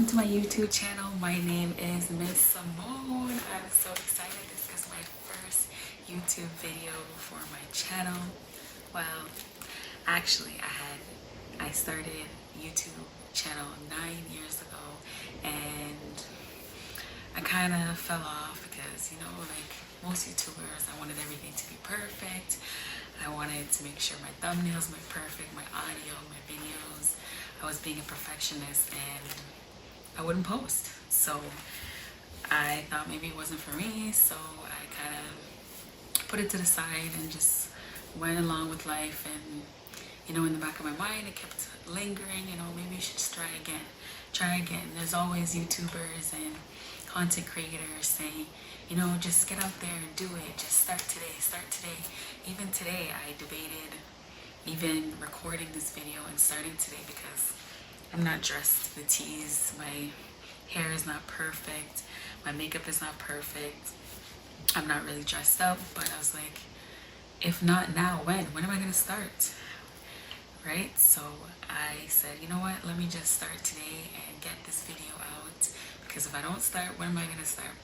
welcome to my YouTube channel. My name is Miss Simone. I'm so excited. This is my first YouTube video for my channel. Well, actually I started YouTube channel 9 years ago and I kind of fell off because, you know, like most YouTubers, I wanted everything to be perfect. I wanted to make sure my thumbnails were perfect, my audio, my videos. I was being a perfectionist and I wouldn't post. So I thought maybe it wasn't for me. So I kind of put it to the side and just went along with life. And, you know, in the back of my mind, it kept lingering, you know, maybe you should just try again. There's always YouTubers and content creators saying, you know, just get out there and do it. Just start today. Even today, I debated even recording this video and starting today because I'm not dressed to the T's. My hair is not perfect. My makeup is not perfect. I'm not really dressed up, but I was like, if not now, when? When am I gonna start? Right? So I said, you know what? Let me just start today and get this video out because if I don't start, when am I gonna start?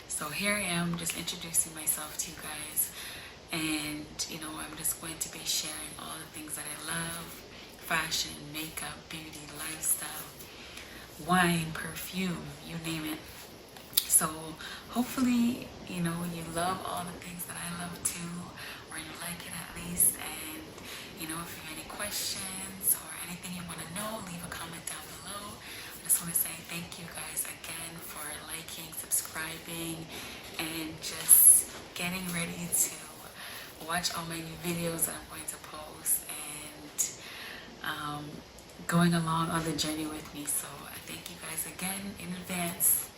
So here I am, just introducing myself to you guys. And, you know, I'm just going to be sharing all the things that I love. Fashion, makeup, beauty, lifestyle, wine, perfume, you name it. So hopefully, you know, you love all the things that I love too, or you like it at least. And, you know, if you have any questions or anything you want to know, leave a comment down below. I just want to say thank you guys again for liking, subscribing, and just getting ready to watch all my new videos that I'm going to post and going along on the journey with me. So I thank you guys again in advance,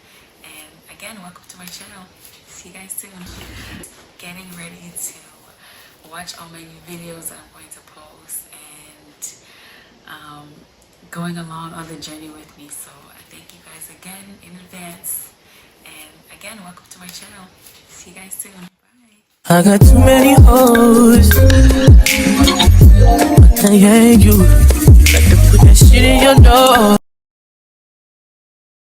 and again, welcome to my channel. See you guys soon. Getting ready to watch all my new videos that I'm going to post and going along on the journey with me. So I thank you guys again in advance, and again, welcome to my channel. See you guys soon. I got too many hoes. I can't hang you. Like to put that shit in your nose.